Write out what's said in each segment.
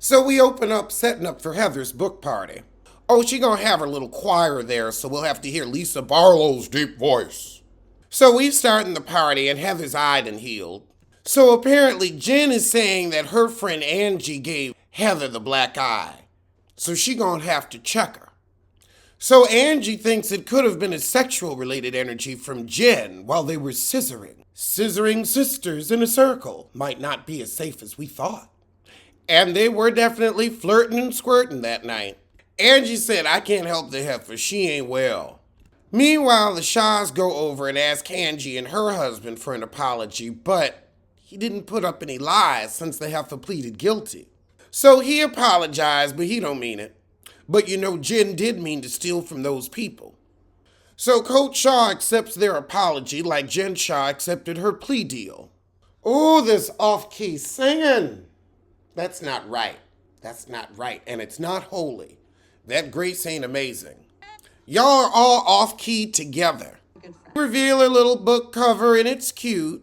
So we open up setting up for Heather's book party. Oh, she gonna have her little choir there, so we'll have to hear Lisa Barlow's deep voice. So we starting the party and Heather's eyed and healed. So apparently Jen is saying that her friend Angie gave Heather the black eye. So she gonna have to check her. So Angie thinks it could have been a sexual related energy from Jen while they were scissoring. Scissoring sisters in a circle might not be as safe as we thought. And they were definitely flirting and squirting that night. Angie said, I can't help the heifer, she ain't well. Meanwhile, the Shaws go over and ask Angie and her husband for an apology, but he didn't put up any lies since the heifer pleaded guilty. So he apologized, but he don't mean it. But you know, Jen did mean to steal from those people. So Coach Shaw accepts their apology like Jen Shaw accepted her plea deal. Oh, this off-key singing. That's not right. That's not right, and it's not holy. That grace ain't amazing. Y'all are all off-key together. Reveal her little book cover, and it's cute.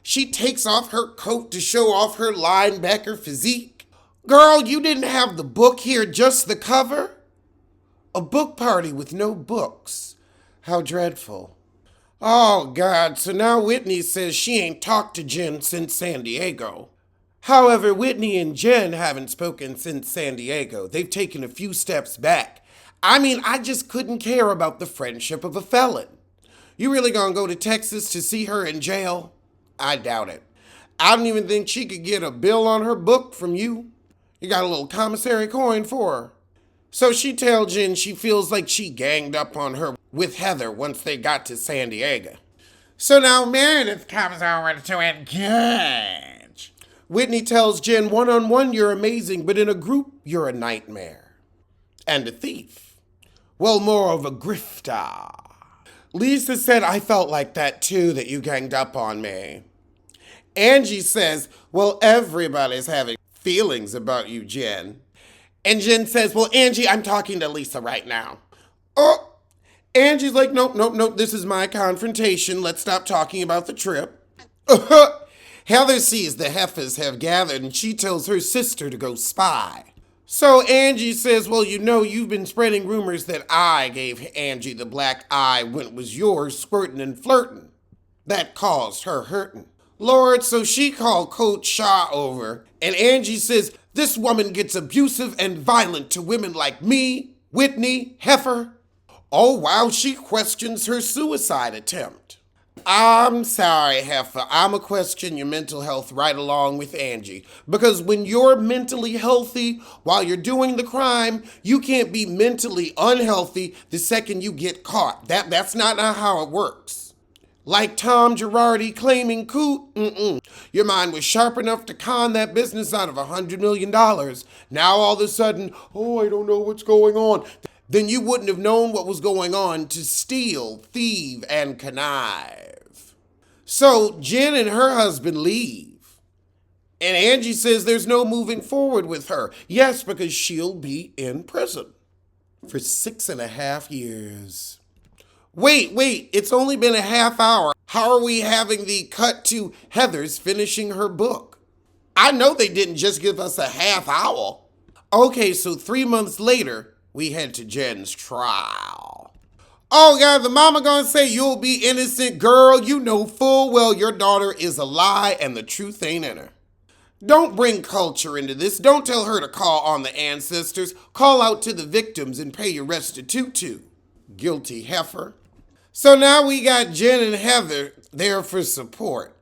She takes off her coat to show off her linebacker physique. Girl, you didn't have the book here, just the cover? A book party with no books. How dreadful. Oh, God, so now Whitney says she ain't talked to Jen since San Diego. However, Whitney and Jen haven't spoken since San Diego. They've taken a few steps back. I mean, I just couldn't care about the friendship of a felon. You really gonna go to Texas to see her in jail? I doubt it. I don't even think she could get a bill on her book from you. You got a little commissary coin for her. So she tells Jen she feels like she ganged up on her with Heather once they got to San Diego. So now Meredith comes over to engage. Whitney tells Jen one-on-one you're amazing, but in a group you're a nightmare. And a thief. Well, more of a grifter. Lisa said, I felt like that too, that you ganged up on me. Angie says, well, everybody's having feelings about you, Jen. And Jen says, well, Angie, I'm talking to Lisa right now. Oh, Angie's like, nope, this is my confrontation. Let's stop talking about the trip. Heather sees the heifers have gathered and she tells her sister to go spy. So Angie says, well, you know, you've been spreading rumors that I gave Angie the black eye when it was yours squirting and flirting. That caused her hurting. Lord, so she called Coach Shaw over and Angie says, this woman gets abusive and violent to women like me, Whitney, Heifer. Oh, wow, she questions her suicide attempt. I'm sorry, Heifer. I'ma question your mental health right along with Angie. Because when you're mentally healthy while you're doing the crime, you can't be mentally unhealthy the second you get caught. That's not how it works. Like Tom Girardi claiming Coot, your mind was sharp enough to con that business out of $100 million. Now all of a sudden, oh, I don't know what's going on. Then you wouldn't have known what was going on to steal, thieve, and connive. So Jen and her husband leave. And Angie says there's no moving forward with her. Yes, because she'll be in prison for 6.5 years. Wait, it's only been a half hour. How are we having the cut to Heather's finishing her book? I know they didn't just give us a half hour. Okay, so 3 months later, we head to Jen's trial. Oh, God, the mama gonna say you'll be innocent, girl. You know full well your daughter is a lie and the truth ain't in her. Don't bring culture into this. Don't tell her to call on the ancestors. Call out to the victims and pay your restitution. Guilty heifer. So now we got Jen and Heather there for support.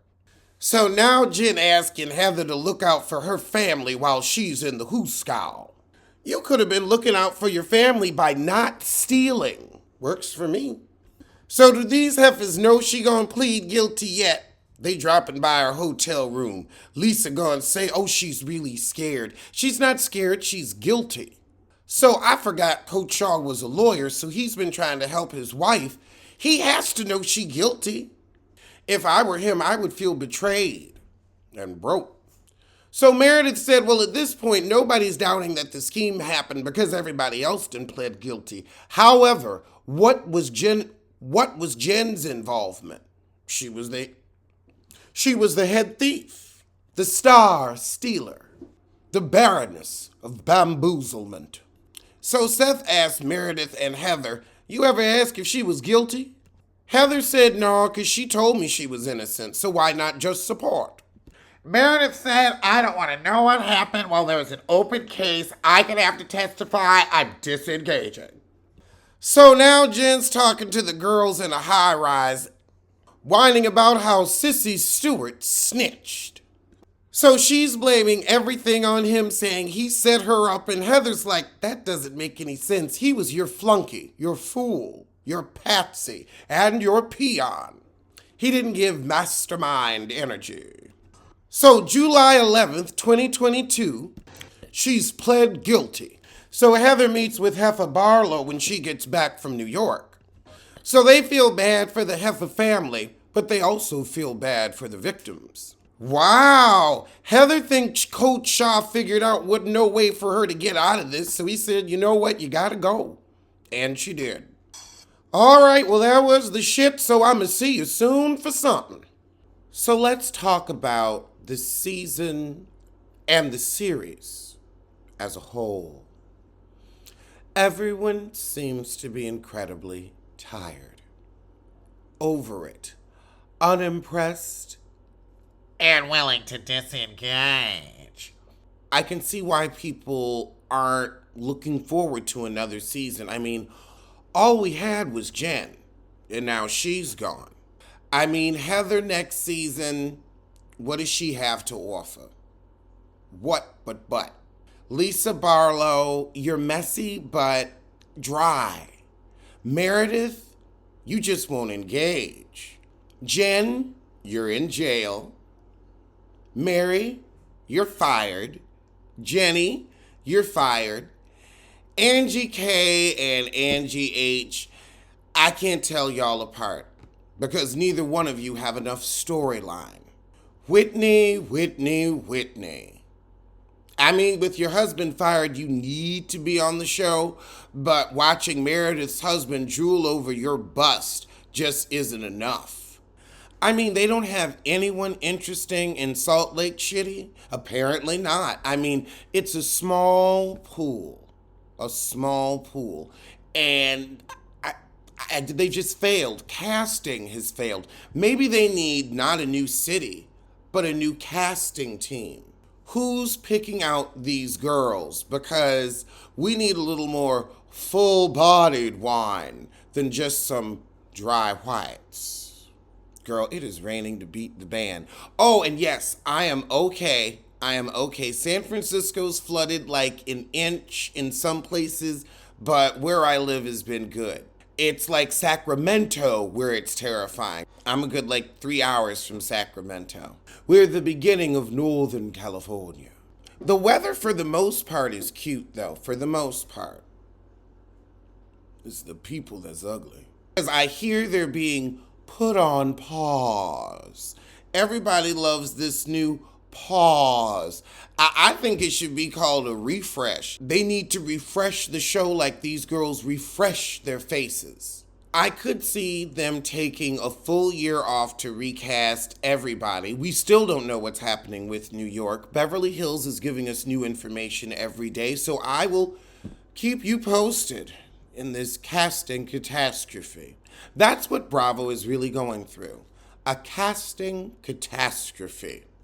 So now Jen asking Heather to look out for her family while she's in the hoosegow. You could have been looking out for your family by not stealing. Works for me. So do these heifers know she gonna plead guilty yet? They dropping by her hotel room. Lisa gonna say, oh, she's really scared. She's not scared, she's guilty. So I forgot Coach Shaw was a lawyer, so he's been trying to help his wife. He has to know she guilty. If I were him, I would feel betrayed and broke. So Meredith said, well, at this point, nobody's doubting that the scheme happened because everybody else done pled guilty. However, what was Jen's involvement? She was the head thief, the star stealer. The barrenness of bamboozlement. So Seth asked Meredith and Heather, "You ever ask if she was guilty?" Heather said no, because she told me she was innocent, so why not just support? Meredith said, "I don't want to know what happened while there was an open case. I can have to testify. I'm disengaging." So now Jen's talking to the girls in a high rise, whining about how Sissy Stewart snitched. So she's blaming everything on him, saying he set her up, and Heather's like, that doesn't make any sense. He was your flunky, your fool, your patsy, and your peon. He didn't give mastermind energy. So July 11th, 2022, she's pled guilty. So Heather meets with Heffa Barlow when she gets back from New York. So they feel bad for the Heffa family, but they also feel bad for the victims. Wow! Heather thinks Coach Shaw figured out wasn't no way for her to get out of this, so he said, you know what, you gotta go. And she did. All right, well, that was the shit, so I'ma see you soon for something. So let's talk about the season and the series as a whole. Everyone seems to be incredibly tired, over it, unimpressed, And willing to disengage. I can see why people aren't looking forward to another season. I mean, all we had was Jen, and now she's gone. I mean, Heather next season, what does she have to offer? What but? Lisa Barlow, you're messy but dry. Meredith, you just won't engage. Jen, you're in jail. Mary, you're fired. Jenny, you're fired. Angie K and Angie H, I can't tell y'all apart because neither one of you have enough storyline. Whitney. I mean, with your husband fired, you need to be on the show, but watching Meredith's husband drool over your bust just isn't enough. I mean, they don't have anyone interesting in Salt Lake City? Apparently not. I mean, it's a small pool. And they just failed. Casting has failed. Maybe they need not a new city, but a new casting team. Who's picking out these girls? Because we need a little more full-bodied wine than just some dry whites. Girl, it is raining to beat the band. Oh, and yes, I am okay. San Francisco's flooded like an inch in some places, but where I live has been good. It's like Sacramento where it's terrifying. I'm a good 3 hours from Sacramento. We're the beginning of Northern California. The weather for the most part is cute though, for the most part. It's the people that's ugly. Because I hear they're being put on pause. Everybody loves this new pause. I think it should be called a refresh. They need to refresh the show like these girls refresh their faces. I could see them taking a full year off to recast everybody. We still don't know what's happening with New York. Beverly Hills is giving us new information every day, so I will keep you posted in this casting catastrophe. That's what Bravo is really going through. A casting catastrophe.